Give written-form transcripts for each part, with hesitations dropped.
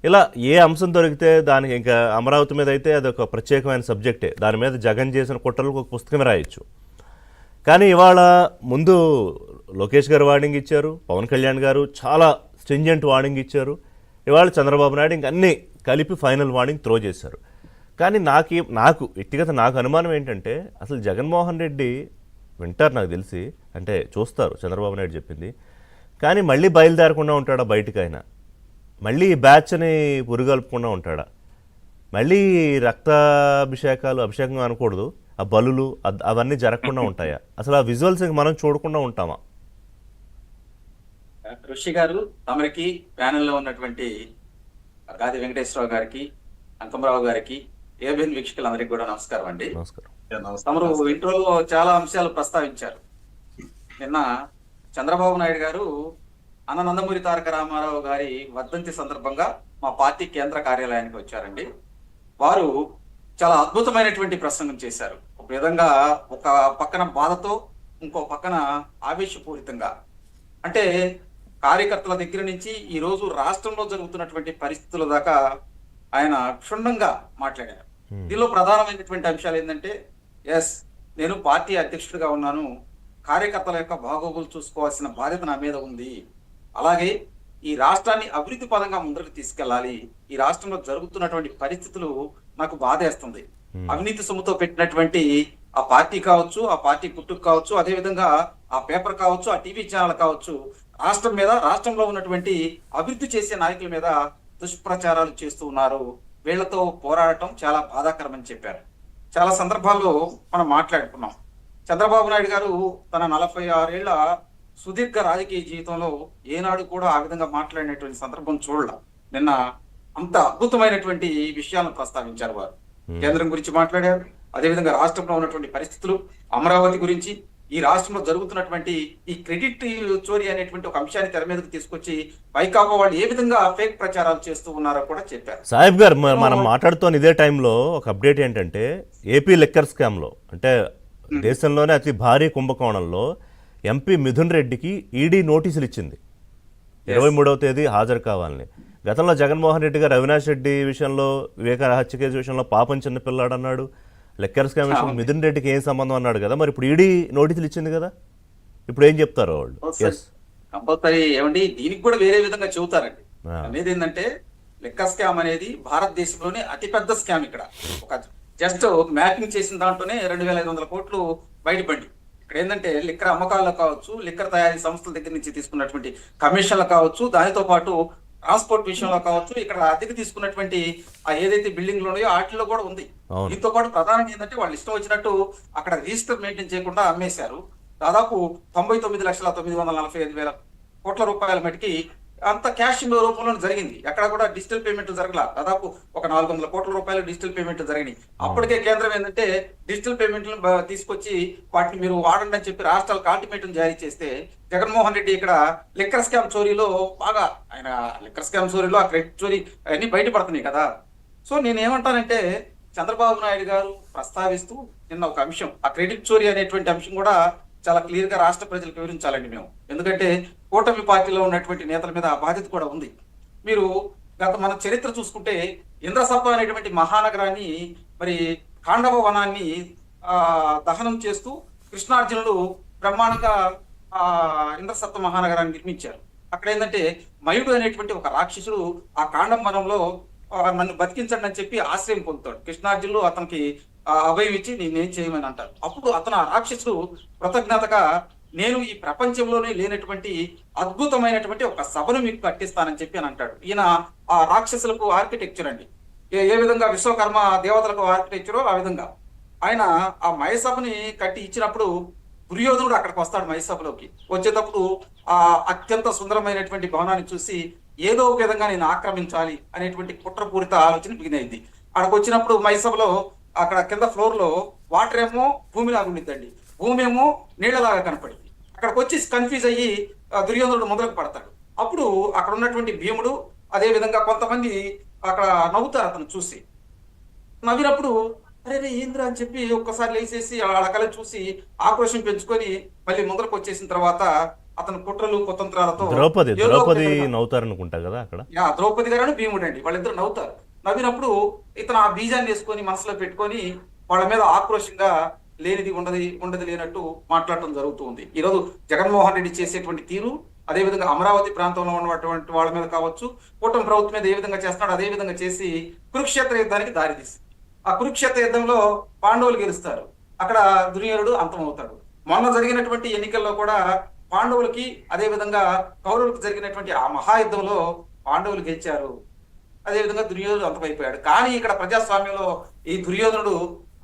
ఇలా ఏ అంశం దొరికితే దానికి ఇంకా అమరావతి మీద అయితే అది ఒక ప్రత్యేకమైన సబ్జెక్టే. దాని మీద జగన్ చేసిన కుట్రలకు ఒక పుస్తకమే రాయొచ్చు. కానీ ఇవాళ ముందు లోకేష్ గారు వార్నింగ్ ఇచ్చారు, పవన్ కళ్యాణ్ గారు చాలా స్ట్రింజెంట్ వార్నింగ్ ఇచ్చారు, ఇవాళ చంద్రబాబు నాయుడు ఇంక అన్నీ కలిపి ఫైనల్ వార్నింగ్ త్రో చేశారు. కానీ నాకు వ్యక్తిగత అనుమానం ఏంటంటే అసలు జగన్మోహన్ రెడ్డి వింటారు నాకు తెలిసి, అంటే చూస్తారు చంద్రబాబు నాయుడు చెప్పింది, కానీ మళ్ళీ బయలుదేరకుండా ఉంటాడా బయటికి? ఆయన మళ్ళీ ఈ బ్యాచ్ని పురుగల్పకుండా ఉంటాడా? మళ్ళీ అభిషేకం అనకూడదు, ఆ బలులు అవన్నీ జరగకుండా ఉంటాయా? అసలు ఆ విజువల్స్ మనం చూడకుండా ఉంటామా? ఋషి గారు, తమరికి ప్యానెల్లో ఉన్నటువంటి గాది వెంకటేశ్వరరావు గారికి, అంకమరావు గారికి, ఏబిఎన్ వీక్షకులందరికీ కూడా నమస్కారం అండి. నమస్కారం. తమరు ఇంట్రోలో చాలా అంశాలు ప్రస్తావించారు. నిన్న చంద్రబాబు నాయుడు గారు అన్న నందమూరి తారక రామారావు గారి వర్ధంతి సందర్భంగా మా పార్టీ కేంద్ర కార్యాలయానికి వచ్చారండి. వారు చాలా అద్భుతమైనటువంటి ప్రసంగం చేశారు. ఒక విధంగా ఒక పక్కన బాధతో, ఇంకో పక్కన ఆవేశపూరితంగా, అంటే కార్యకర్తల దగ్గర నుంచి ఈ రోజు రాష్ట్రంలో జరుగుతున్నటువంటి పరిస్థితుల దాకా ఆయన క్షుణ్ణంగా మాట్లాడారు. దీనిలో ప్రధానమైనటువంటి అంశాలు ఏంటంటే, నేను పార్టీ అధ్యక్షుడిగా ఉన్నాను, కార్యకర్తల యొక్క బాగోగులు చూసుకోవాల్సిన బాధ్యత నా మీద ఉంది, అలాగే ఈ రాష్ట్రాన్ని అభివృద్ధి పదంగా ముందుకు తీసుకెళ్లాలి, ఈ రాష్ట్రంలో జరుగుతున్నటువంటి పరిస్థితులు నాకు బాధేస్తుంది, అవినీతి సొమ్ముతో పెట్టినటువంటి ఆ పార్టీ కావచ్చు, ఆ పార్టీ పుట్టుకు కావచ్చు, అదే విధంగా ఆ పేపర్ కావచ్చు, ఆ టీవీ ఛానల్ కావచ్చు, రాష్ట్రం మీద, రాష్ట్రంలో ఉన్నటువంటి అభివృద్ధి చేసే నాయకుల మీద దుష్ప్రచారాలు చేస్తూ ఉన్నారు, వీళ్లతో పోరాడటం చాలా బాధాకరమని చెప్పారు. చాలా సందర్భాల్లో మనం మాట్లాడుకున్నాం. చంద్రబాబు నాయుడు గారు తన 46 ఏళ్ల సుదీర్ఘ రాజకీయ జీవితంలో ఏనాడు కూడా ఆ విధంగా మాట్లాడినటువంటి సందర్భం చూడాల. నిన్న అంత అద్భుతమైనటువంటి విషయాలను ప్రస్తావించారు. వారు కేంద్రం గురించి మాట్లాడారు, అదేవిధంగా రాష్ట్రంలో ఉన్నటువంటి పరిస్థితులు, అమరావతి గురించి, ఈ రాష్ట్రంలో జరుగుతున్నటువంటి ఈ క్రెడిట్ చోరీ అనేటువంటి ఒక అంశాన్ని తెర మీదకి తీసుకొచ్చి వైకాపా వాళ్ళు ఏ విధంగా ఫేక్ ప్రచారాలు చేస్తూ ఉన్నారో కూడా చెప్పారు. సాహెబ్ గారు, మనం మాట్లాడుతున్న ఇదే టైంలో ఒక అప్డేట్ ఏంటంటే, ఏపీ లిక్కర్ స్కామ్లో, అంటే దేశంలోనే అతి భారీ కుంభకోణంలో ఎంపీ మిథున్ రెడ్డికి ఈడీ నోటీసులు ఇచ్చింది 23వ తేదీ హాజరు కావాలని. గతంలో జగన్మోహన్ రెడ్డి గారు అవినాష్ రెడ్డి విషయంలో, వివేకానంద హత్య కేసు విషయంలో పాపం చిన్నపిల్లాడు అన్నాడు, లెక్కర్ స్కామ్ విషయంలో మిథున్ రెడ్డికి ఏం సంబంధం అన్నాడు కదా. మరి ఇప్పుడు ఈడీ నోటీసులు ఇచ్చింది కదా, ఇప్పుడు ఏం చెప్తారు వాళ్ళు? కంపల్సరీ ఏమండి, దీనికి కూడా వేరే విధంగా చెబుతారండి. అనేది ఏంటంటే, లెక్కర్ స్కామ్ అనేది భారతదేశంలోనే అతిపెద్ద స్కామ్. ఇక్కడ ఒక జస్ట్ మ్యాపింగ్ చేసిన దాంట్లోనే 2500 కోట్లు బయటపడి, ఇక్కడ ఏంటంటే లిక్కర్ అమ్మకాల్లో కావచ్చు, లిక్కర్ తయారీ సంస్థల దగ్గర నుంచి తీసుకున్నటువంటి కమిషన్లు కావచ్చు, దానితో పాటు ట్రాన్స్పోర్ట్ విషయంలో కావచ్చు, ఇక్కడ అద్దెకి తీసుకున్నటువంటి ఆ ఏదైతే బిల్డింగ్లు ఉన్నాయో వాటిలో కూడా ఉంది. దీంతో పాటు ప్రధానంగా ఏంటంటే, వాళ్ళు ఇష్టం వచ్చినట్టు అక్కడ రిజిస్టర్ మెయింటైన్ చేయకుండా అమ్మేశారు. దాదాపు 99,945,000 కోట్ల రూపాయల మటుకి అంత క్యాష్ రూపంలో జరిగింది. ఎక్కడ కూడా డిజిటల్ పేమెంట్లు జరగల. దాదాపు ఒక 400 కోట్ల రూపాయలు డిజిటల్ పేమెంట్లు జరిగినాయి. అప్పటికే కేంద్రం ఏంటంటే డిజిటల్ పేమెంట్లు తీసుకొచ్చి వాటిని మీరు వాడండి అని చెప్పి రాష్ట్రాలకు అల్టిమేటం జారీ చేస్తే, జగన్మోహన్ రెడ్డి ఇక్కడ లిక్కర్ స్కామ్ చోరీలో బాగా, ఆయన లిక్కర్ స్కామ్ చోరీలో ఆ క్రెడిట్ చోరీ అన్ని బయటపడుతున్నాయి కదా. సో నేనేమంటానంటే, చంద్రబాబు నాయుడు గారు ప్రస్తావిస్తూ నిన్న ఒక అంశం, ఆ క్రెడిట్ చోరీ అనేటువంటి అంశం కూడా చాలా క్లియర్ గా రాష్ట్ర ప్రజలకు వివరించాలండి మేము. ఎందుకంటే కూటమి పార్టీలో ఉన్నటువంటి నేతల మీద ఆ బాధ్యత కూడా ఉంది. మీరు మన చరిత్ర చూసుకుంటే, ఇంద్రసప్ప అనేటువంటి మహానగరాన్ని, మరి కాండవ వనాన్ని దహనం చేస్తూ కృష్ణార్జునుడు బ్రహ్మాండంగా ఇంద్రసప్ప మహానగరాన్ని నిర్మించారు. అక్కడ ఏంటంటే మయుడు అనేటువంటి ఒక రాక్షసుడు ఆ కాండం వనంలో నన్ను బతికించండి అని చెప్పి ఆశ్రయం పొందుతాడు. కృష్ణార్జునులు అతనికి అభయం ఇచ్చి నేనేం చేయమని అంటారు. అప్పుడు అతను ఆ రాక్షసుడు కృతజ్ఞతగా, నేను ఈ ప్రపంచంలోనే లేనటువంటి అద్భుతమైనటువంటి ఒక సభను మీకు కట్టిస్తానని చెప్పి అని అంటాడు. ఈయన ఆ రాక్షసులకు ఆర్కిటెక్చర్ అండి. ఏ విధంగా విశ్వకర్మ దేవతలకు ఆర్కిటెక్చరో ఆ విధంగా ఆయన ఆ మయసభని కట్టి ఇచ్చినప్పుడు, దుర్యోధనుడు అక్కడికి వస్తాడు మయసభలోకి. వచ్చేటప్పుడు ఆ అత్యంత సుందరమైనటువంటి భవనాన్ని చూసి ఏదో ఒక విధంగా నేను ఆక్రమించాలి అనేటువంటి కుట్రపూరిత ఆలోచన బిగినైంది. అక్కడికి వచ్చినప్పుడు మయసభలో అక్కడ కింద ఫ్లోర్ లో వాటర్ ఏమో భూమిలాగా ఉండిద్దండి, భూమి ఏమో నీళ్లలాగా కనపడింది. అక్కడికి వచ్చి కన్ఫ్యూజ్ అయ్యి దుర్యోధనుడు మొదలకు పడతాడు. అప్పుడు అక్కడ ఉన్నటువంటి భీముడు, అదే విధంగా కొంతమంది అక్కడ నవ్వుతారు అతను చూసి. నవ్వినప్పుడు అరే ఏంద్రా అని చెప్పి ఒక్కసారి లేచేసి వాళ్ళ కళ చూసి ఆక్రోషం పెంచుకొని మళ్ళీ ముందరకు వచ్చేసిన తర్వాత అతని కుట్రలు కుతంత్రాలతో ద్రౌపది ఏదో ఒక ద్రౌపది విధంగా- నవ్వుతారనుకుంటా కదా అక్కడ. ద్రౌపది గారు భీముడు అండి, వాళ్ళిద్దరు నవ్వుతారు. నవ్వినప్పుడు ఇతను ఆ బీజాన్ని వేసుకొని మనసులో పెట్టుకొని వాళ్ళ మీద ఆక్రోషంగా లేనిది ఉండదు లేనట్టు మాట్లాడటం జరుగుతూ ఉంది. ఈరోజు జగన్మోహన్ రెడ్డి చేసేటువంటి తీరు, అదేవిధంగా అమరావతి ప్రాంతంలో ఉన్నటువంటి వాళ్ళ మీద కావచ్చు, కూటమి ప్రభుత్వం మీద ఏ విధంగా చేస్తున్నాడు అదే విధంగా చేసి కురుక్షేత్ర యుద్ధానికి దారితీసింది. ఆ కురుక్షేత్ర యుద్ధంలో పాండవులు గెలుస్తారు, అక్కడ దుర్యోధనుడు అంతమవుతాడు. మొన్న జరిగినటువంటి ఎన్నికల్లో కూడా పాండవులకి అదే విధంగా కౌరవులకు జరిగినటువంటి ఆ మహాయుద్ధంలో పాండవులు గెలిచారు, అదేవిధంగా దుర్యోధనుడు అంతమైపోయాడు. కానీ ఇక్కడ ప్రజాస్వామ్యంలో ఈ దుర్యోధనుడు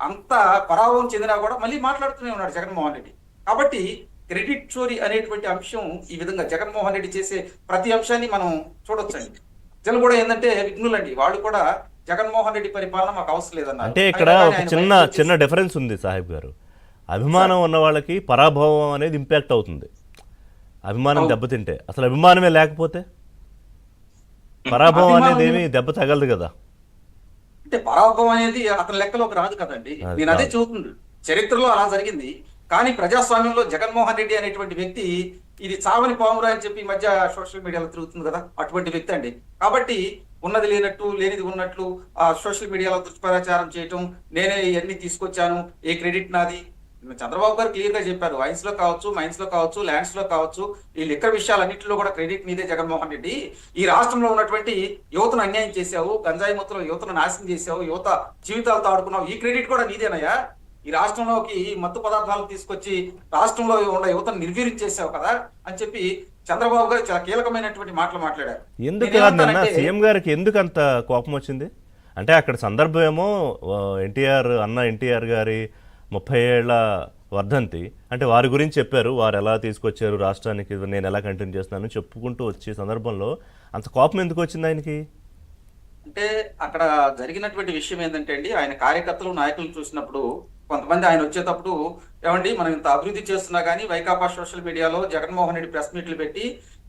అంత పరాభవం చెందినా కూడా మళ్ళీ మాట్లాడుతూనే ఉన్నాడు జగన్మోహన్ రెడ్డి. కాబట్టి క్రెడిట్ చోరీ అనేటువంటి అంశం ఈ విధంగా జగన్మోహన్ రెడ్డి చేసే ప్రతి అంశాన్ని మనం చూడొచ్చండి. ప్రజలు కూడా ఏంటంటే విఘ్నులండి, వాళ్ళు కూడా జగన్మోహన్ రెడ్డి పరిపాలన మాకు అవసరం లేదన్నారు. అంటే ఇక్కడ ఒక చిన్న డిఫరెన్స్ ఉంది సాహిబ్ గారు. అభిమానం ఉన్న వాళ్ళకి పరాభవం అనేది ఇంపాక్ట్ అవుతుంది. అభిమానం దెబ్బతింటే, అసలు అభిమానమే లేకపోతే పరాభవం అనేది ఏమి దెబ్బ తగలదు కదా. అంటే పరాభవం అనేది అతని లెక్కలోకి రాదు కదండి. నేను అదే చూస్తుంది, చరిత్రలో అలా జరిగింది. కానీ ప్రజాస్వామ్యంలో జగన్మోహన్ రెడ్డి అనేటువంటి వ్యక్తి ఇది చావని పామురా అని చెప్పి ఈ మధ్య సోషల్ మీడియాలో తిరుగుతుంది కదా, అటువంటి వ్యక్తి అండి. కాబట్టి ఉన్నది లేనట్టు లేనిది ఉన్నట్లు ఆ సోషల్ మీడియాలో దుష్ప్రచారం చేయటం, నేనే ఇవన్నీ తీసుకొచ్చాను, ఏ క్రెడిట్ నాది. చంద్రబాబు గారు క్లియర్ గా చెప్పారు, వైన్స్ లో కావచ్చు, మైన్స్ లో కావచ్చు, ల్యాండ్స్ లో కావచ్చు, ఈ లిక్కర్ విషయాలన్నింటిలో కూడా క్రెడిట్ నీదే జగన్మోహన్ రెడ్డి. ఈ రాష్ట్రంలో ఉన్నటువంటి యువతను అన్యాయం చేశావు, గంజాయి మొత్తంలో యువతను నాశనం చేశావు, యువత జీవితాలతో ఆడుకున్నావు, ఈ క్రెడిట్ కూడా నీదేనయ్యా. ఈ రాష్ట్రంలోకి మత్తు పదార్థాలు తీసుకొచ్చి రాష్ట్రంలో ఉన్న యువతను నిర్వీర్యం చేశావు కదా అని చెప్పి చంద్రబాబు గారు చాలా కీలకమైనటువంటి మాటలు మాట్లాడారు. ఎందుకు కాదన్నా సీఎం గారికి ఎందుకు అంత కోపం వచ్చింది అంటే, అక్కడ సందర్భం ఏమో ఎన్టీఆర్ గారి 30 ఏళ్ల వర్ధంతి, అంటే వారి గురించి చెప్పారు, వారు ఎలా తీసుకొచ్చారు రాష్ట్రానికి, నేను ఎలా కంటిన్యూ చేస్తున్నాను చెప్పుకుంటూ వచ్చే సందర్భంలో అంత కోపం ఎందుకు వచ్చింది ఆయనకి? అంటే అక్కడ జరిగినటువంటి విషయం ఏంటంటే అండి, ఆయన కార్యకర్తలు నాయకులను చూసినప్పుడు కొంతమంది ఆయన వచ్చేటప్పుడు, ఏమండి మనం ఇంత అభివృద్ధి చేస్తున్నా కానీ వైకాపా సోషల్ మీడియాలో జగన్మోహన్ రెడ్డి ప్రెస్ మీట్లు పెట్టి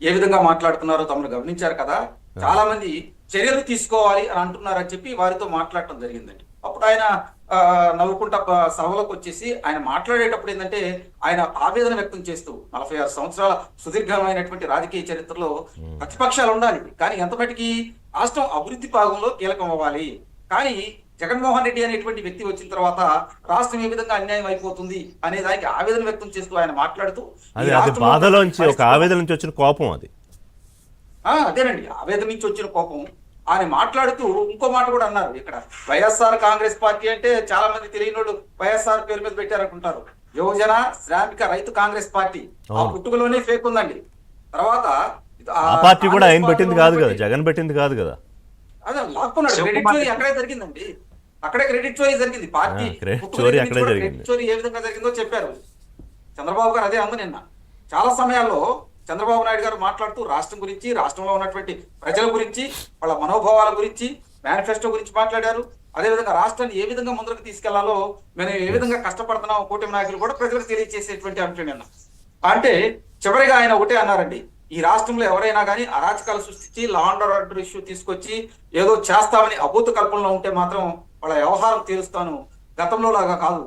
ఏ విధంగా మాట్లాడుతున్నారో తమను గమనించారు కదా, చాలా మంది చర్యలు తీసుకోవాలి అని అంటున్నారని చెప్పి వారితో మాట్లాడటం జరిగిందండి. అప్పుడు ఆయన నవ్వుకుంటా సభలోకి వచ్చేసి ఆయన మాట్లాడేటప్పుడు ఏంటంటే ఆయన ఆవేదన వ్యక్తం చేస్తూ 46 సంవత్సరాల సుదీర్ఘమైనటువంటి రాజకీయ చరిత్రలో ప్రతిపక్షాలు ఉండాలి, కానీ ఎంత మటుకి రాష్ట్రం అభివృద్ధి భాగంలో కీలకం అవ్వాలి. కానీ జగన్మోహన్ రెడ్డి అనేటువంటి వ్యక్తి వచ్చిన తర్వాత రాష్ట్రం ఏ విధంగా అన్యాయం అయిపోతుంది అనే దానికి ఆవేదన వ్యక్తం చేస్తూ ఆయన మాట్లాడుతూ బాధలోంచి ఒక ఆవేదన నుంచి వచ్చిన కోపం అది. అదేనండి, ఆవేదన నుంచి వచ్చిన కోపం. ఆయన మాట్లాడుతూ ఇంకో మాట కూడా అన్నారు, ఇక్కడ వైఎస్ఆర్ కాంగ్రెస్ పార్టీ అంటే చాలా మంది తెలియనోళ్ళు వైఎస్ఆర్ పేరు మీద పెట్టారనుకుంటారు. యువజన శ్రామిక రైతు కాంగ్రెస్ పార్టీ, ఆ పుట్టుకలోనే ఫేక్ ఉందండి. తర్వాత ఆ పార్టీ కూడా ఆయన పెట్టింది కాదు కదా, జగన్ పెట్టింది కాదు కదా. అదే లాక్కున్నాడు. క్రెడిట్ చోరీ అక్కడే జరిగిందండి, అక్కడే క్రెడిట్ చోరీ జరిగింది. పార్టీ క్రెడిట్ చోరీ ఏ విధంగా జరిగిందో చెప్పారు చంద్రబాబు గారు. అదే అందు నిన్న చాలా సమయాల్లో చంద్రబాబు నాయుడు గారు మాట్లాడుతూ రాష్ట్రం గురించి, రాష్ట్రంలో ఉన్నటువంటి ప్రజల గురించి, వాళ్ళ మనోభావాల గురించి, మేనిఫెస్టో గురించి మాట్లాడారు. అదేవిధంగా రాష్ట్రాన్ని ఏ విధంగా ముందుకు తీసుకెళ్లాలో మేము ఏ విధంగా కష్టపడుతున్నాం కూటమి నాయకులు కూడా ప్రజలకు తెలియజేసేటువంటి అంశం నిన్న. అంటే చివరిగా ఆయన ఒకటే అన్నారండి, ఈ రాష్ట్రంలో ఎవరైనా కానీ అరాచకాలు సృష్టించి లా అండ్ ఆర్డర్ ఇష్యూ తీసుకొచ్చి ఏదో చేస్తామని అభూత కల్పనలో ఉంటే మాత్రం వాళ్ళ వ్యవహారం తీరుస్తాను, గతంలో లాగా కాదు,